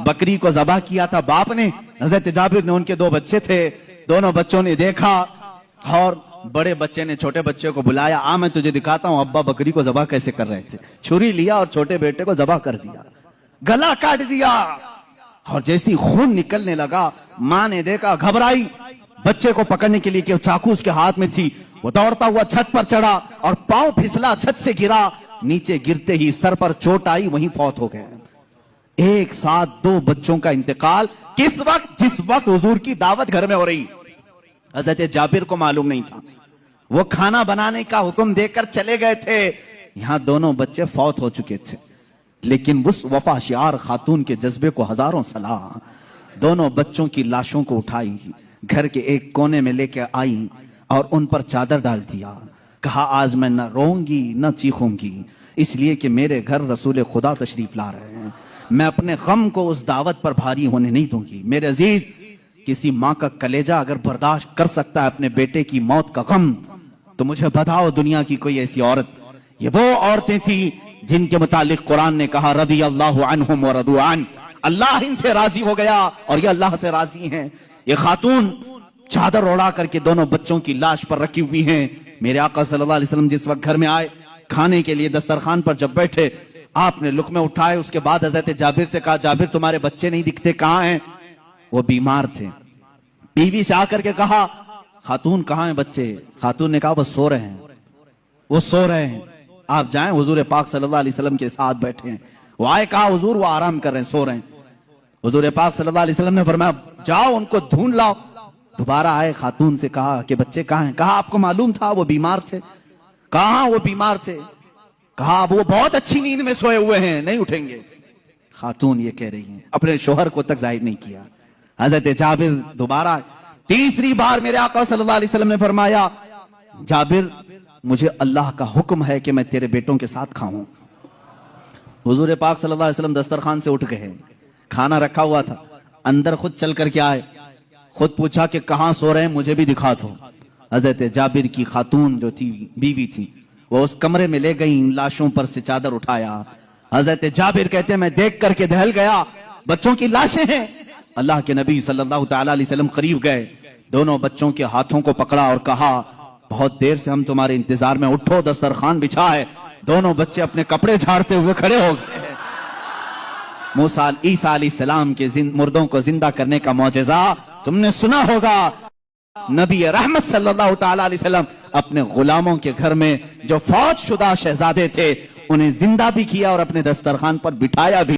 बकरी को ज़बह किया था बाप ने। हजरत जाबिर ने, उनके 2 बच्चे थे, दोनों बच्चों ने देखा और बड़े बच्चे ने छोटे बच्चे को बुलाया, आ मैं तुझे दिखाता हूं अब्बा बकरी को ज़बह कैसे कर रहे थे। छुरी लिया और छोटे बेटे को ज़बह कर दिया, गला काट दिया। और जैसे ही खून निकलने लगा, मां ने देखा, घबराई, बच्चे को पकड़ने के लिए कि चाकू उसके हाथ में थी, वो दौड़ता हुआ छत पर चढ़ा और पांव फिसला, छत से गिरा। नीचे गिरते ही सर पर चोट आई, वहीं फौत हो गए। एक साथ 2 बच्चों का इंतकाल किस वक्त, जिस वक्त हुजूर की दावत घर में हो रही। हजरत जाबिर को मालूम नहीं था, वो खाना बनाने का हुक्म देकर चले गए थे, यहां दोनों बच्चे फौत हो चुके थे। लेकिन उस वफाशियार खातून के जज्बे को हजारों सलाह। दोनों बच्चों की लाशों को उठाई, घर के एक कोने में लेकर आई और उन पर चादर डाल दिया। कहा आज मैं न रोऊंगी न चीखूंगी, इसलिए कि मेरे घर रसूल खुदा तशरीफ ला रहे हैं। मैं अपने गम को उस दावत पर भारी होने नहीं दूंगी। मेरे अजीज, किसी माँ का कलेजा अगर बर्दाश्त कर सकता है अपने बेटे की मौत का गम, तो मुझे बताओ दुनिया की कोई ऐसी औरत। ये वो औरतें थी जिनके मुतालिक कुरान ने कहा रदी अल्लाहु अन्हुम व रदू अन, अल्लाह इनसे राजी हो गया और ये अल्लाह से राजी हैं। ये खातून चादर ओढ़ा करके दोनों बच्चों की लाश पर रखी हुई हैं। मेरे आका सल्लल्लाहु अलैहि वसल्लम जिस वक्त घर में आए, खाने के लिए दस्तरखान पर जब बैठे, आपने लुक़मे उठाए, उसके बाद हजरत जाबिर से कहा, जाबिर तुम्हारे बच्चे नहीं दिखते, कहां हैं? वो बीमार थे। बीवी से आकर के कहा, खातून कहां हैं बच्चे? खातून ने कहा वो सो रहे हैं, वो सो रहे हैं, आप जाएं। हुजूर पाक सल्लल्लाहु अलैहि वसल्लम के साथ बैठे हैं। वो आए, कहा हुजूर वो आराम कर रहे हैं, सो रहे हैं। हुजूर पाक सल्लल्लाहु अलैहि वसल्लम ने फरमाया जाओ उनको ढूंढ लाओ। दोबारा आए, खातून से कहा कि बच्चे कहां हैं? कहा आपको मालूम था वो बीमार थे। कहां वो बीमार थे? कहा वो बहुत अच्छी नींद में सोए हुए हैं, नहीं उठेंगे। खातून ये कह रही हैं, अपने शोहर को तक जाहिर नहीं किया। हजरत जाबिर दोबारा, तीसरी बार मेरे आका सल्लल्लाहु अलैहि वसल्लम ने फरमाया जाबिर मुझे अल्लाह का हुक्म है कि मैं तेरे बेटों के साथ खाऊं। हुजूर पाक सल्लल्लाहु अलैहि वसल्लम दस्तरखान से उठ गए, खाना रखा हुआ था, अंदर खुद चल करके आए, खुद पूछा कि कहां सो रहे हैं, मुझे भी दिखा दो। हजरत जाबिर की खातून जो थी, बीवी थी, वो उस कमरे में ले गई, लाशों पर से चादर उठाया। हजरत जाबिर कहते हैं मैं देख करके दहल गया, बच्चों की लाशें हैं। अल्लाह के नबी सल्लल्लाहु तआला अलैहि वसल्लम करीब गए, दोनों बच्चों के हाथों को पकड़ा और कहा बहुत देर से हम तुम्हारे इंतजार में, उठो दस्तरखान बिछा है। दोनों बच्चे अपने कपड़े झाड़ते हुए खड़े हो गए। मूसा ईसा अलैहिस्सलाम के मुर्दों को जिंदा करने का मौजज़ा तुमने सुना होगा। नबी रहमत सल्लल्लाहु तआला अलैहि वसल्लम अपने गुलामों के घर में जो फौज शुदा शहजादे थे, उन्हें जिंदा भी किया और अपने दस्तरखान पर बिठाया भी।